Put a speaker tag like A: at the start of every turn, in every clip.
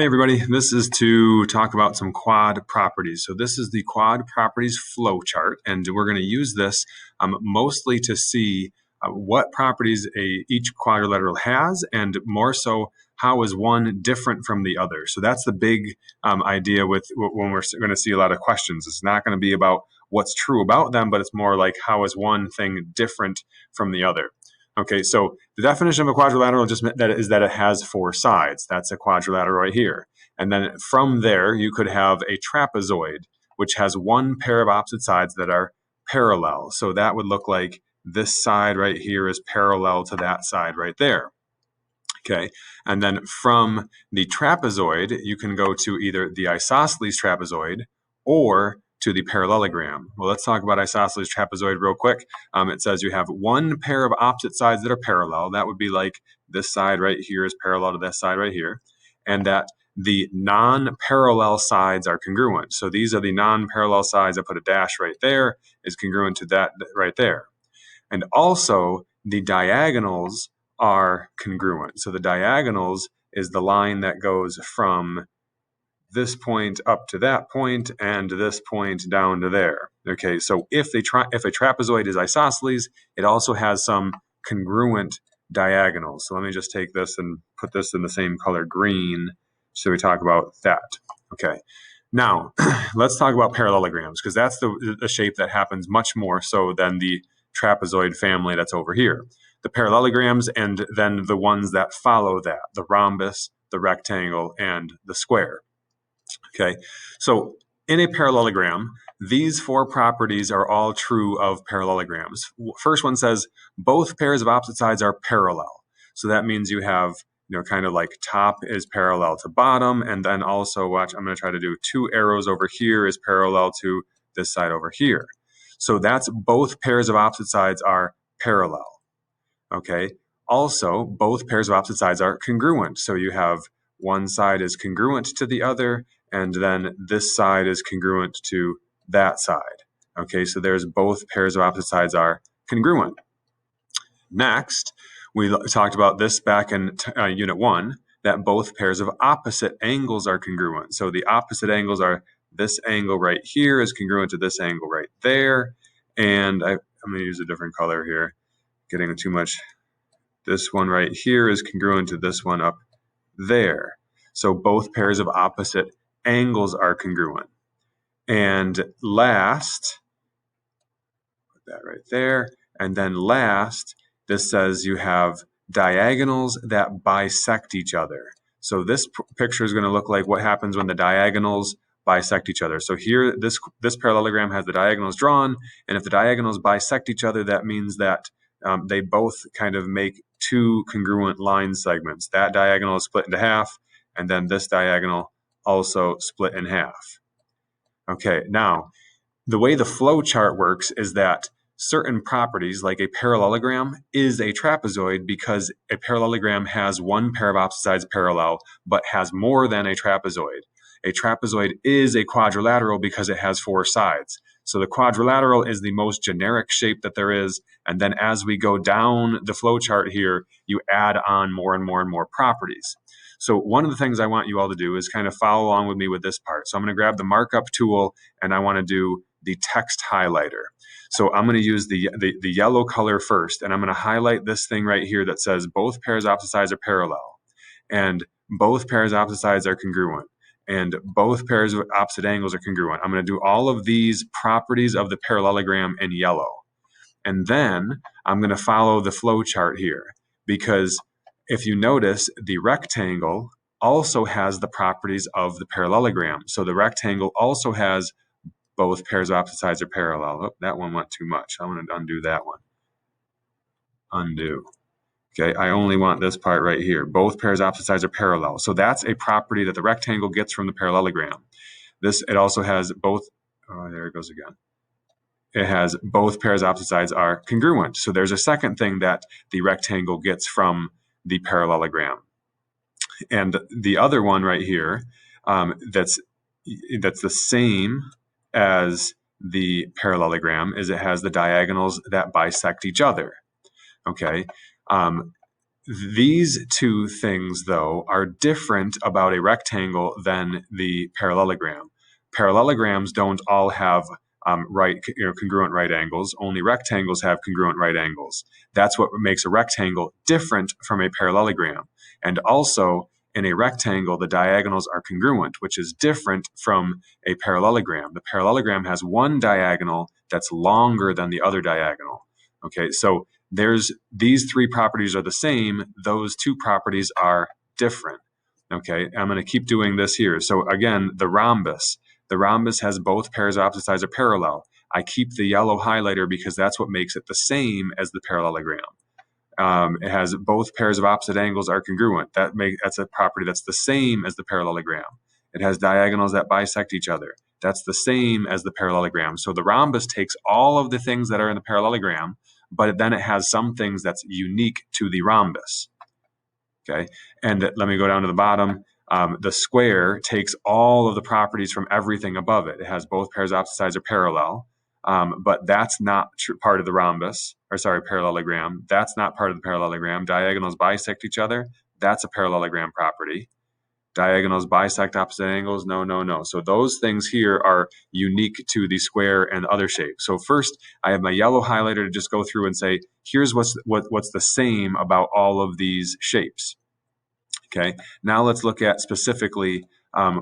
A: Hey everybody, this is to talk about some quad properties. So this is the quad properties flow chart, and we're going to use this mostly to see what properties each quadrilateral has, and more so, how is one different from the other. So that's the big idea with when we're going to see a lot of questions. It's not going to be about what's true about them, but it's more like how is one thing different from the other. Okay, so the definition of a quadrilateral is that it has four sides. That's a quadrilateral right here. And then from there, you could have a trapezoid, which has one pair of opposite sides that are parallel. So that would look like this side right here is parallel to that side right there. Okay, and then from the trapezoid, you can go to either the isosceles trapezoid or to the parallelogram. Well, let's talk about isosceles trapezoid real quick. It says you have one pair of opposite sides that are parallel. That would be like this side right here is parallel to this side right here. And that the non-parallel sides are congruent. So these are the non-parallel sides. I put a dash right there, is congruent to that right there. And also the diagonals are congruent. So the diagonals is the line that goes from this point up to that point and this point down to there. Okay, so if a trapezoid is isosceles, it also has some congruent diagonals. So let me just take this and put this in the same color green so we talk about that. Okay, now let's talk about parallelograms, because that's the shape that happens much more so than the trapezoid family that's over here. The parallelograms and then the ones that follow that, the rhombus, the rectangle, and the square. Okay, so in a parallelogram, these four properties are all true of parallelograms. First one says both pairs of opposite sides are parallel. So that means you have, kind of like top is parallel to bottom, and then also, watch, I'm going to try to do two arrows over here is parallel to this side over here. So that's both pairs of opposite sides are parallel. Okay, also both pairs of opposite sides are congruent. So you have one side is congruent to the other, and then this side is congruent to that side. Okay, so there's both pairs of opposite sides are congruent. Next, we talked about this back in Unit 1, that both pairs of opposite angles are congruent. So the opposite angles are this angle right here is congruent to this angle right there. And I'm going to use a different color here, getting too much. This one right here is congruent to this one up there. So both pairs of opposite angles are congruent. And last, put that right there. And then last, this says you have diagonals that bisect each other. So this picture is going to look like what happens when the diagonals bisect each other. So here, this parallelogram has the diagonals drawn, and if the diagonals bisect each other, that means that they both kind of make two congruent line segments. That diagonal is split into half, and then this diagonal also split in half. Okay, now, the way the flow chart works is that certain properties, like a parallelogram, is a trapezoid because a parallelogram has one pair of opposite sides parallel, but has more than a trapezoid. A trapezoid is a quadrilateral because it has four sides. So the quadrilateral is the most generic shape that there is, and then as we go down the flow chart here, you add on more and more and more properties. So one of the things I want you all to do is kind of follow along with me with this part. So I'm going to grab the markup tool, and I want to do the text highlighter. So I'm going to use the yellow color first, and I'm going to highlight this thing right here that says both pairs of opposite sides are parallel, and both pairs of opposite sides are congruent, and both pairs of opposite angles are congruent. I'm going to do all of these properties of the parallelogram in yellow. And then I'm going to follow the flow chart here, because if you notice, the rectangle also has the properties of the parallelogram. So the rectangle also has both pairs of opposite sides are parallel. Oh, that one went too much. I'm going to undo that one. Undo. Okay, I only want this part right here. Both pairs of opposite sides are parallel. So that's a property that the rectangle gets from the parallelogram. It also has both, oh, there it goes again. It has both pairs of opposite sides are congruent. So there's a second thing that the rectangle gets from the parallelogram. And the other one right here, that's the same as the parallelogram, is it has the diagonals that bisect each other. Okay, These two things, though, are different about a rectangle than the parallelogram. Parallelograms don't all have congruent right angles. Only rectangles have congruent right angles. That's what makes a rectangle different from a parallelogram. And also, in a rectangle, the diagonals are congruent, which is different from a parallelogram. The parallelogram has one diagonal that's longer than the other diagonal. Okay, so these three properties are the same. Those two properties are different. Okay, I'm going to keep doing this here. So again, the rhombus. The rhombus has both pairs of opposite sides are parallel. I keep the yellow highlighter because that's what makes it the same as the parallelogram. It has both pairs of opposite angles are congruent. That's a property that's the same as the parallelogram. It has diagonals that bisect each other. That's the same as the parallelogram. So the rhombus takes all of the things that are in the parallelogram, but then it has some things that's unique to the rhombus. Okay, and let me go down to the bottom. The square takes all of the properties from everything above it. It has both pairs of opposite sides are parallel, but that's not part of the rhombus, or sorry, parallelogram. That's not part of the parallelogram. Diagonals bisect each other. That's a parallelogram property. Diagonals bisect opposite angles. No, no, no. So those things here are unique to the square and other shapes. So first, I have my yellow highlighter to just go through and say, here's what's the same about all of these shapes. Okay, now let's look at specifically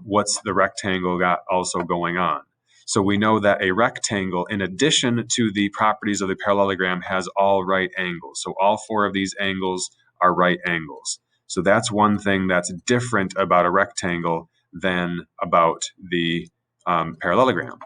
A: what's the rectangle got also going on. So we know that a rectangle, in addition to the properties of the parallelogram, has all right angles. So all four of these angles are right angles. So that's one thing that's different about a rectangle than about the parallelogram.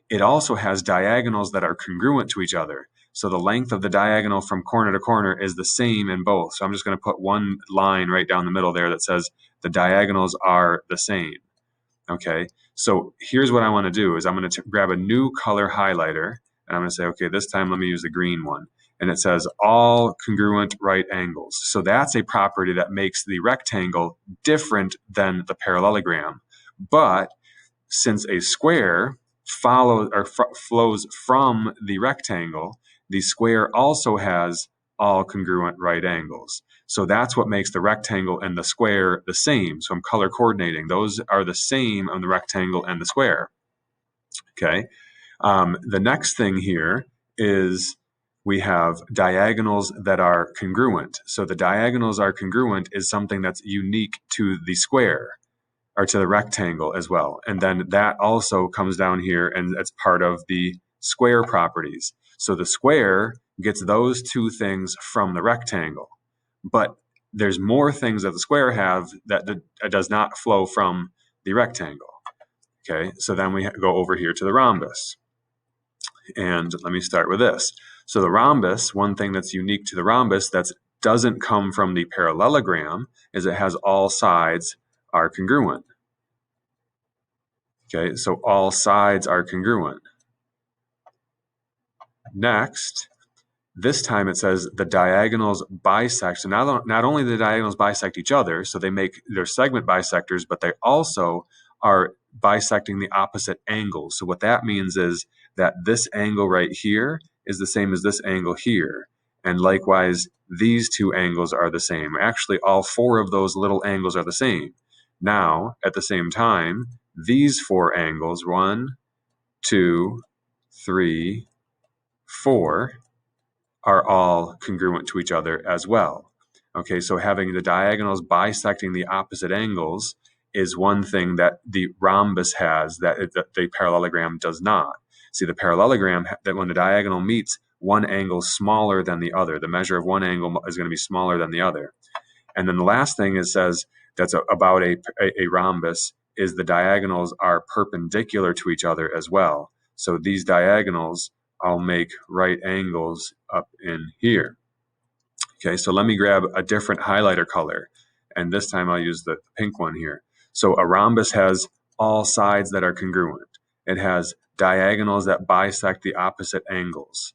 A: It also has diagonals that are congruent to each other. So the length of the diagonal from corner to corner is the same in both. So I'm just going to put one line right down the middle there that says the diagonals are the same. Okay, so here's what I want to do is I'm going to grab a new color highlighter, and I'm going to say, okay, this time let me use the green one. And it says all congruent right angles. So that's a property that makes the rectangle different than the parallelogram. But since a square flows from the rectangle, the square also has all congruent right angles. So that's what makes the rectangle and the square the same. So I'm color coordinating. Those are the same on the rectangle and the square. Okay. The next thing here is we have diagonals that are congruent. So the diagonals are congruent is something that's unique to the square, or to the rectangle as well. And then that also comes down here, and it's part of the square properties. So the square gets those two things from the rectangle, but there's more things that the square have that does not flow from the rectangle. Okay, so then we go over here to the rhombus. And let me start with this. So the rhombus, one thing that's unique to the rhombus that doesn't come from the parallelogram is it has all sides are congruent. Okay, so all sides are congruent. Next, this time it says the diagonals bisect. So not only the diagonals bisect each other, so they're segment bisectors, but they also are bisecting the opposite angles. So what that means is that this angle right here is the same as this angle here. And likewise, these two angles are the same. Actually, all four of those little angles are the same. Now, at the same time, these four angles, 1, 2, 3, 4, are all congruent to each other as well. Okay, so having the diagonals bisecting the opposite angles is one thing that the rhombus has that the parallelogram does not. See, the parallelogram, that when the diagonal meets, one angle is smaller than the other. The measure of one angle is going to be smaller than the other. And then the last thing it says that's about a rhombus is the diagonals are perpendicular to each other as well. So these diagonals I'll make right angles up in here. Okay, so let me grab a different highlighter color, and this time I'll use the pink one here. So a rhombus has all sides that are congruent. It has diagonals that bisect the opposite angles,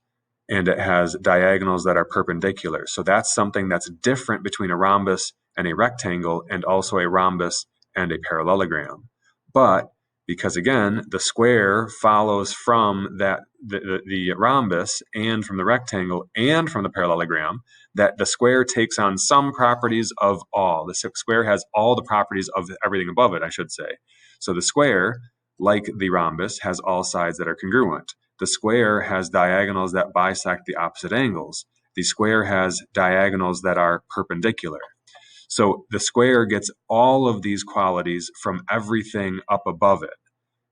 A: and it has diagonals that are perpendicular. So that's something that's different between a rhombus and a rectangle, and also a rhombus and a parallelogram. But because again, the square follows from the rhombus and from the rectangle and from the parallelogram, that the square takes on some properties of all. The square has all the properties of everything above it, I should say. So the square, like the rhombus, has all sides that are congruent. The square has diagonals that bisect the opposite angles. The square has diagonals that are perpendicular. So the square gets all of these qualities from everything up above it.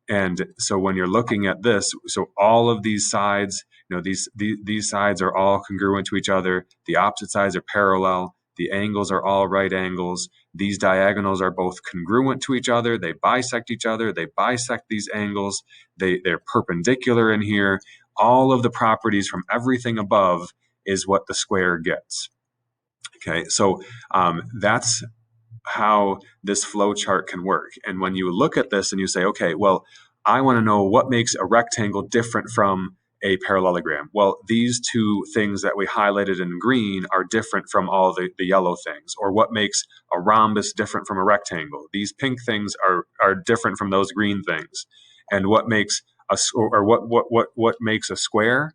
A: And so when you're looking at this, so all of these sides, these sides are all congruent to each other. The opposite sides are parallel. The angles are all right angles. These diagonals are both congruent to each other. They bisect each other. They bisect these angles. They're perpendicular in here. All of the properties from everything above is what the square gets. Okay, so that's how this flow chart can work. And when you look at this and you say, okay, well, I want to know what makes a rectangle different from a parallelogram. Well, these two things that we highlighted in green are different from all the yellow things. Or what makes a rhombus different from a rectangle? These pink things are different from those green things. And what makes what makes a square?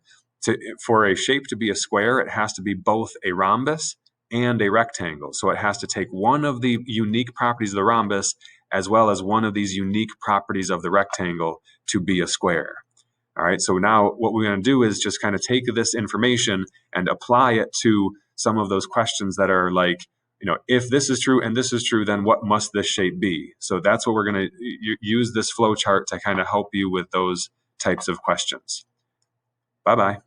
A: For a shape to be a square, it has to be both a rhombus and a rectangle. So it has to take one of the unique properties of the rhombus as well as one of these unique properties of the rectangle to be a square. All right, so now what we're going to do is just kind of take this information and apply it to some of those questions that are like, if this is true and this is true, then what must this shape be? So that's what we're going to use this flow chart to kind of help you with those types of questions. Bye-bye.